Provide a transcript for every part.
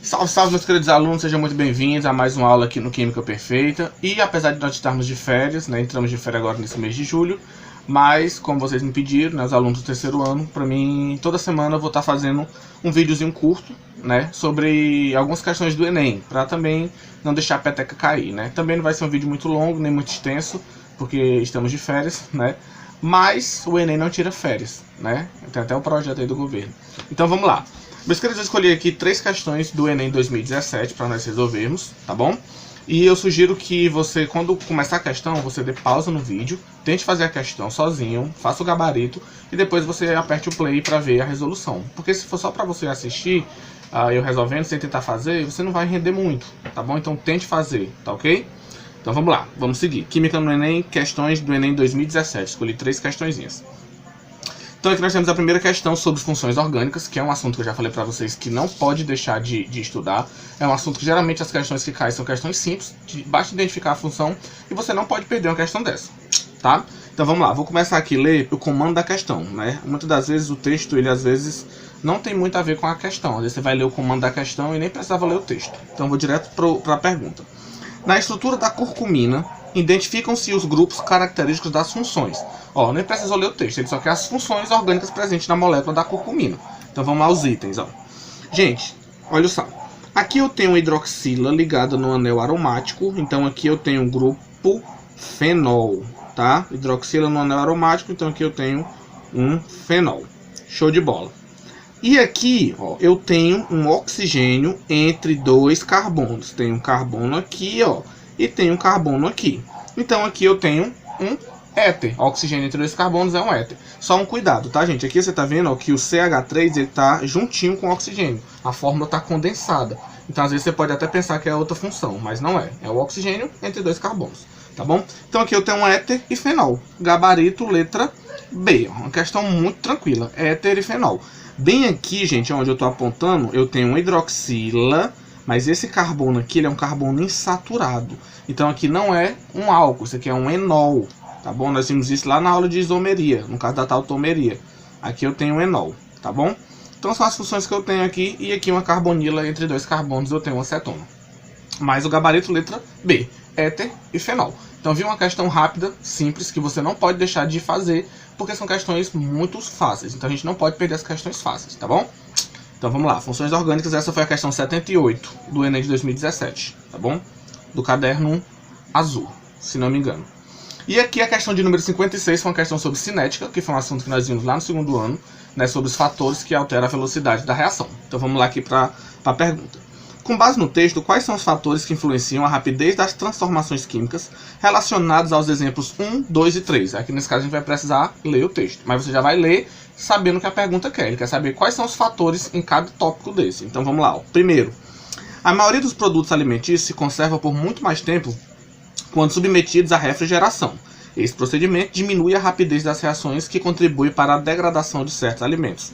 Salve, salve, meus queridos alunos, sejam muito bem-vindos a mais uma aula aqui no Química Perfeita. E apesar de nós estarmos de férias, né, entramos de férias agora nesse mês de julho, mas como vocês me pediram, né, os alunos do terceiro ano, para mim, toda semana eu vou estar fazendo um videozinho curto, né, sobre algumas questões do Enem, para também não deixar a peteca cair, né. Também não vai ser um vídeo muito longo, nem muito extenso, porque estamos de férias, né, mas o Enem não tira férias, né, tem até o projeto aí do governo. Então vamos lá. Meus queridos, eu escolhi aqui 3 questões do Enem 2017 para nós resolvermos, tá bom? E eu sugiro que você, quando começar a questão, você dê pausa no vídeo, tente fazer a questão sozinho, faça o gabarito e depois você aperte o play para ver a resolução. Porque se for só para você assistir, eu resolvendo sem tentar fazer, você não vai render muito, tá bom? Então tente fazer, tá ok? Então vamos lá, vamos seguir. Química no Enem, questões do Enem 2017. Escolhi 3 questõezinhas. Então aqui nós temos a primeira questão sobre funções orgânicas, que é um assunto que eu já falei para vocês que não pode deixar de estudar. É um assunto que geralmente as questões que caem são questões simples, basta identificar a função e você não pode perder uma questão dessa, tá? Então vamos lá, vou começar aqui a ler o comando da questão, né? Muitas das vezes o texto, ele às vezes não tem muito a ver com a questão. Às vezes você vai ler o comando da questão e nem precisava ler o texto. Então vou direto para a pergunta. Na estrutura da curcumina, identificam-se os grupos característicos das funções. Ó, nem precisou ler o texto, ele só quer as funções orgânicas presentes na molécula da curcumina. Então vamos aos itens, ó. Gente, olha só. Aqui eu tenho hidroxila ligada no anel aromático, então aqui eu tenho um grupo fenol, tá? Hidroxila no anel aromático, então aqui eu tenho um fenol. Show de bola. E aqui, ó, eu tenho um oxigênio entre 2 carbonos. Tem um carbono aqui, ó, e tem um carbono aqui. Então aqui eu tenho um éter. O oxigênio entre 2 carbonos é um éter. Só um cuidado, tá, gente? Aqui você tá vendo, ó, que o CH3 ele tá juntinho com o oxigênio. A fórmula tá condensada. Então às vezes você pode até pensar que é outra função, mas não é. É o oxigênio entre 2 carbonos, tá bom? Então aqui eu tenho um éter e fenol. Gabarito, letra B. Uma questão muito tranquila. Éter e fenol. Bem aqui, gente, onde eu estou apontando, eu tenho um hidroxila, mas esse carbono aqui ele é um carbono insaturado. Então aqui não é um álcool, isso aqui é um enol, tá bom? Nós vimos isso lá na aula de isomeria, no caso da tautomeria. Aqui eu tenho um enol, tá bom? Então são as funções que eu tenho aqui, e aqui uma carbonila entre 2 carbonos eu tenho uma acetona. Mais o gabarito, letra B, éter e fenol. Então vi uma questão rápida, simples, que você não pode deixar de fazer, porque são questões muito fáceis. Então a gente não pode perder as questões fáceis, tá bom? Então vamos lá, funções orgânicas, essa foi a questão 78 do Enem de 2017, tá bom? Do caderno azul, se não me engano. E aqui a questão de número 56 foi uma questão sobre cinética, que foi um assunto que nós vimos lá no segundo ano, né, sobre os fatores que alteram a velocidade da reação. Então vamos lá aqui para a pergunta. Com base no texto, quais são os fatores que influenciam a rapidez das transformações químicas relacionados aos exemplos 1, 2 e 3? Aqui nesse caso a gente vai precisar ler o texto, mas você já vai ler sabendo o que a pergunta quer. Ele quer saber quais são os fatores em cada tópico desse. Então vamos lá. Ó. Primeiro, a maioria dos produtos alimentícios se conserva por muito mais tempo quando submetidos à refrigeração. Esse procedimento diminui a rapidez das reações que contribui para a degradação de certos alimentos.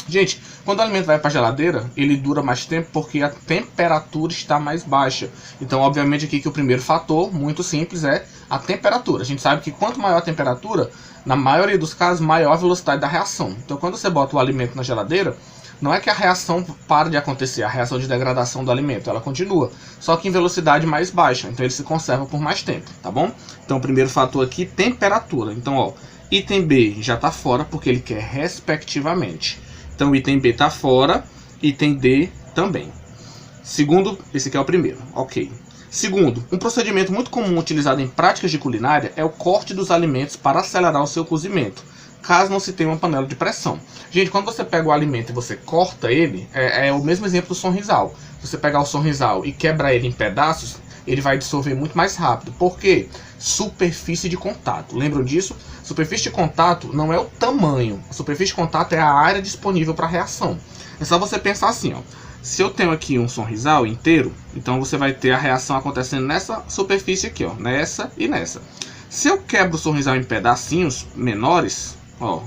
Gente, quando o alimento vai para a geladeira, ele dura mais tempo porque a temperatura está mais baixa. Então, obviamente, aqui que o primeiro fator, muito simples, é a temperatura. A gente sabe que quanto maior a temperatura, na maioria dos casos, maior a velocidade da reação. Então, quando você bota o alimento na geladeira, não é que a reação para de acontecer, a reação de degradação do alimento, ela continua, só que em velocidade mais baixa. Então, ele se conserva por mais tempo, tá bom? Então, o primeiro fator aqui, temperatura. Então, ó, item B já está fora porque ele quer respectivamente. Então o item B está fora, item D também. Segundo, esse aqui é o primeiro, ok. Segundo, um procedimento muito comum utilizado em práticas de culinária é o corte dos alimentos para acelerar o seu cozimento, caso não se tenha uma panela de pressão. Gente, quando você pega o alimento e você corta ele, é o mesmo exemplo do sonrisal. Se você pegar o sonrisal e quebrar ele em pedaços, ele vai dissolver muito mais rápido. Por quê? Superfície de contato. Lembram disso? Superfície de contato não é o tamanho. A superfície de contato é a área disponível para a reação. É só você pensar assim, ó. Se eu tenho aqui um sonrisal inteiro, então você vai ter a reação acontecendo nessa superfície aqui, ó. Nessa e nessa. Se eu quebro o sonrisal em pedacinhos menores, ó.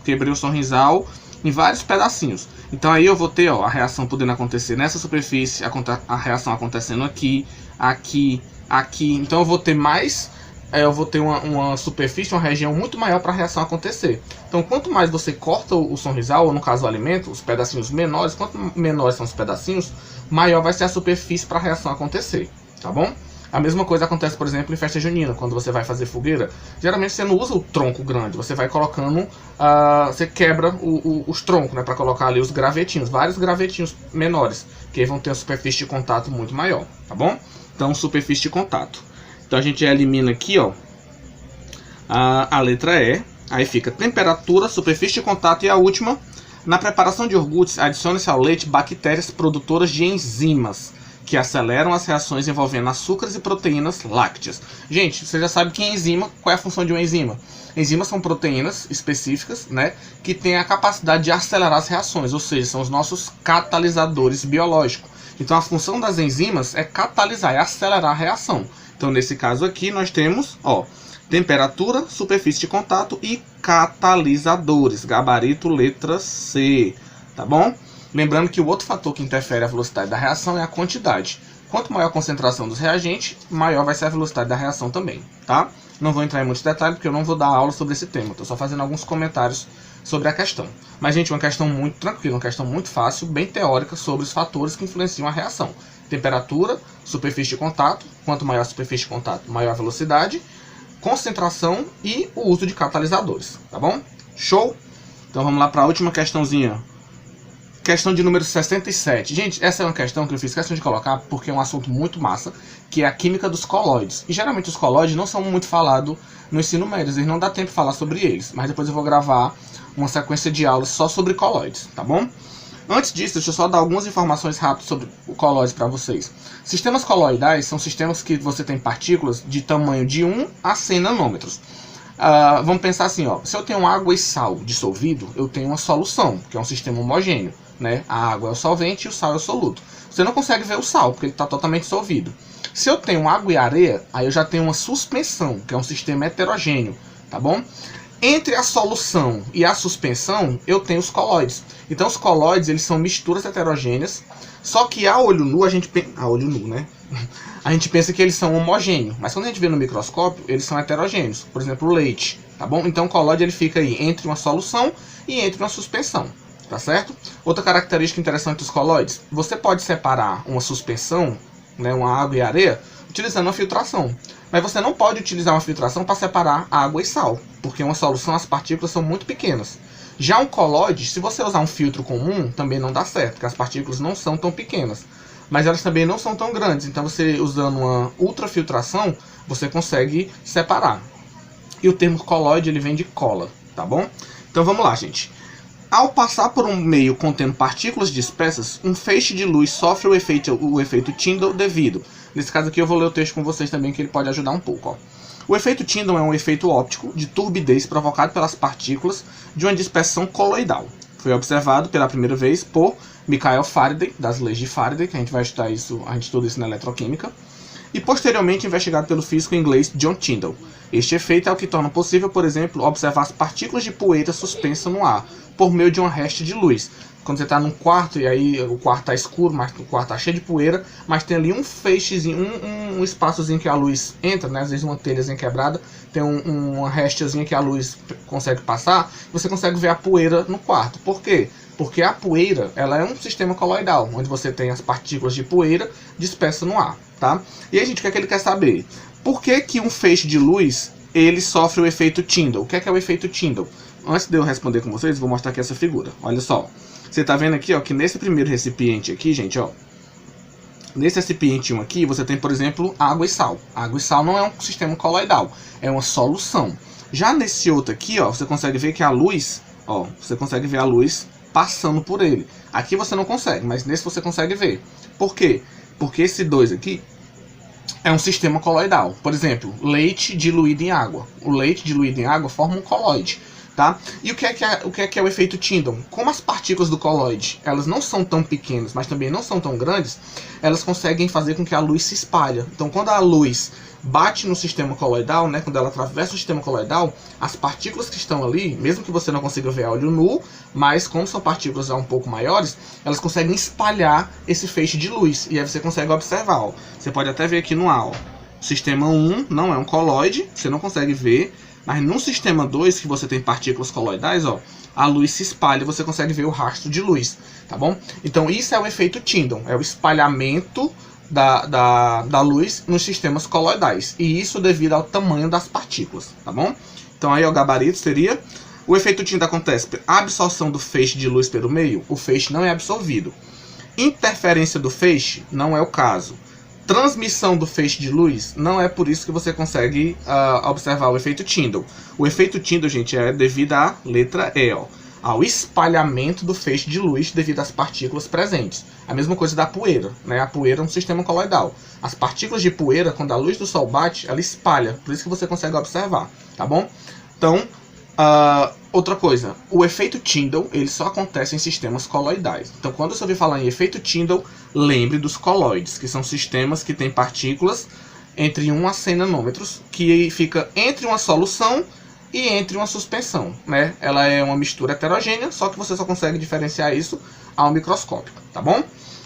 Quebrei o sonrisal em vários pedacinhos. Então aí eu vou ter, ó, a reação podendo acontecer nessa superfície, a reação acontecendo aqui, aqui, aqui. Então eu vou ter mais eu vou ter uma superfície, uma região muito maior para a reação acontecer. Então, quanto mais você corta o sonrisal, ou no caso o alimento, os pedacinhos menores, quanto menores são os pedacinhos, maior vai ser a superfície para a reação acontecer, tá bom? A mesma coisa acontece, por exemplo, em festa junina, quando você vai fazer fogueira. Geralmente você não usa o tronco grande, você vai colocando, você quebra os troncos, né, para colocar ali os gravetinhos, vários gravetinhos menores, que aí vão ter uma superfície de contato muito maior, tá bom? Então, superfície de contato. Então a gente elimina aqui, ó, a letra E, aí fica temperatura, superfície de contato e a última, na preparação de iogurtes, adicione-se ao leite bactérias produtoras de enzimas, que aceleram as reações envolvendo açúcares e proteínas lácteas. Gente, você já sabe que enzima, qual é a função de uma enzima? Enzimas são proteínas específicas, né, que têm a capacidade de acelerar as reações, ou seja, são os nossos catalisadores biológicos. Então a função das enzimas é catalisar, é acelerar a reação. Então nesse caso aqui nós temos, ó, temperatura, superfície de contato e catalisadores, gabarito letra C, tá bom? Lembrando que o outro fator que interfere a velocidade da reação é a quantidade. Quanto maior a concentração dos reagentes, maior vai ser a velocidade da reação também, tá? Não vou entrar em muitos detalhes porque eu não vou dar aula sobre esse tema, estou só fazendo alguns comentários sobre a questão. Mas, gente, uma questão muito tranquila, uma questão muito fácil, bem teórica sobre os fatores que influenciam a reação. Temperatura, superfície de contato, quanto maior a superfície de contato, maior a velocidade, concentração e o uso de catalisadores, tá bom? Show? Então vamos lá para a última questãozinha. Questão de número 67. Gente, essa é uma questão que eu fiz questão de colocar porque é um assunto muito massa, que é a química dos colóides. E geralmente os colóides não são muito falados no ensino médio, eles não dá tempo de falar sobre eles. Mas depois eu vou gravar uma sequência de aulas só sobre colóides, tá bom? Antes disso, deixa eu só dar algumas informações rápidas sobre o colóide para vocês. Sistemas coloidais são sistemas que você tem partículas de tamanho de 1 a 100 nanômetros. Vamos pensar assim, ó, se eu tenho água e sal dissolvido, eu tenho uma solução, que é um sistema homogêneo, né? A água é o solvente e o sal é o soluto. Você não consegue ver o sal, porque ele está totalmente dissolvido. Se eu tenho água e areia, aí eu já tenho uma suspensão, que é um sistema heterogêneo, tá bom? Entre a solução e a suspensão, eu tenho os colóides. Então os colóides, eles são misturas heterogêneas, só que a olho nu, a gente pensa que eles são homogêneos, mas quando a gente vê no microscópio, eles são heterogêneos. Por exemplo, o leite, tá bom? Então o colóide ele fica aí entre uma solução e entre uma suspensão, tá certo? Outra característica interessante dos colóides, você pode separar uma suspensão, né, uma água e areia, utilizando uma filtração. Mas você não pode utilizar uma filtração para separar água e sal, porque uma solução as partículas são muito pequenas. Já um colóide, se você usar um filtro comum, também não dá certo, porque as partículas não são tão pequenas. Mas elas também não são tão grandes, então você usando uma ultrafiltração, você consegue separar. E o termo colóide ele vem de cola, tá bom? Então vamos lá, gente. Ao passar por um meio contendo partículas dispersas, um feixe de luz sofre o efeito Tyndall devido. Nesse caso aqui eu vou ler o texto com vocês também, que ele pode ajudar um pouco, ó. O efeito Tyndall é um efeito óptico de turbidez provocado pelas partículas de uma dispersão coloidal. Foi observado pela primeira vez por Michael Faraday, das leis de Faraday, que a gente vai estudar isso, a gente estuda isso na eletroquímica, e posteriormente investigado pelo físico inglês John Tyndall. Este efeito é o que torna possível, por exemplo, observar as partículas de poeira suspensas no ar, por meio de uma resta de luz. Quando você está num quarto e aí o quarto está escuro, mas o quarto está cheio de poeira, mas tem ali um feixezinho, um espaçozinho que a luz entra, né? Às vezes uma telhazinha quebrada, tem uma restazinha que a luz consegue passar, você consegue ver a poeira no quarto. Por quê? Porque a poeira, ela é um sistema coloidal, onde você tem as partículas de poeira dispersas no ar, tá? E aí, gente, o que é que ele quer saber? Por que que um feixe de luz, ele sofre o efeito Tyndall? O que é o efeito Tyndall? Antes de eu responder com vocês, vou mostrar aqui essa figura. Olha só. Você tá vendo aqui, ó, que nesse primeiro recipiente aqui, gente, ó. Nesse recipiente 1 aqui, você tem, por exemplo, água e sal. Água e sal não é um sistema coloidal, é uma solução. Já nesse outro aqui, ó, você consegue ver que a luz, ó, você consegue ver a luz passando por ele. Aqui você não consegue, mas nesse você consegue ver. Por quê? Porque esse 2 aqui é um sistema coloidal. Por exemplo, leite diluído em água. O leite diluído em água forma um colóide. Tá? E o que é o efeito Tyndall? Como as partículas do colóide elas não são tão pequenas, mas também não são tão grandes, elas conseguem fazer com que a luz se espalhe. Então, quando a luz bate no sistema coloidal, né, quando ela atravessa o sistema coloidal, as partículas que estão ali, mesmo que você não consiga ver a olho nu, mas como são partículas já um pouco maiores, elas conseguem espalhar esse feixe de luz. E aí você consegue observar. Ó. Você pode até ver aqui no ar. Ó. Sistema 1 não é um coloide, você não consegue ver, mas no sistema 2, que você tem partículas coloidais, ó, a luz se espalha e você consegue ver o rastro de luz, tá bom? Então isso é o efeito Tyndall, é o espalhamento da luz nos sistemas coloidais, e isso devido ao tamanho das partículas, tá bom? Então aí o gabarito seria: o efeito Tyndall acontece por absorção do feixe de luz pelo meio, o feixe não é absorvido. Interferência do feixe não é o caso. Transmissão do feixe de luz não é por isso que você consegue observar o efeito Tyndall. O efeito Tyndall, gente, é devido à letra E, ó, ao espalhamento do feixe de luz devido às partículas presentes. A mesma coisa da poeira, né? A poeira é um sistema coloidal. As partículas de poeira, quando a luz do sol bate, ela espalha, por isso que você consegue observar, tá bom? Então, outra coisa, o efeito Tyndall, ele só acontece em sistemas coloidais. Então, quando você ouvir falar em efeito Tyndall, lembre dos coloides, que são sistemas que têm partículas entre 1 a 100 nanômetros, que fica entre uma solução e entre uma suspensão, né? Ela é uma mistura heterogênea, só que você só consegue diferenciar isso ao microscópio, tá bom?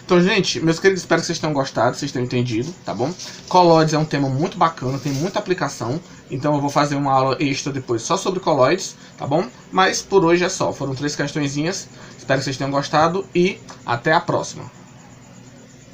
Então, gente, meus queridos, espero que vocês tenham gostado, vocês tenham entendido, tá bom? Coloides é um tema muito bacana, tem muita aplicação, então eu vou fazer uma aula extra depois só sobre coloides, tá bom? Mas por hoje é só, foram 3 questõezinhas, espero que vocês tenham gostado e até a próxima.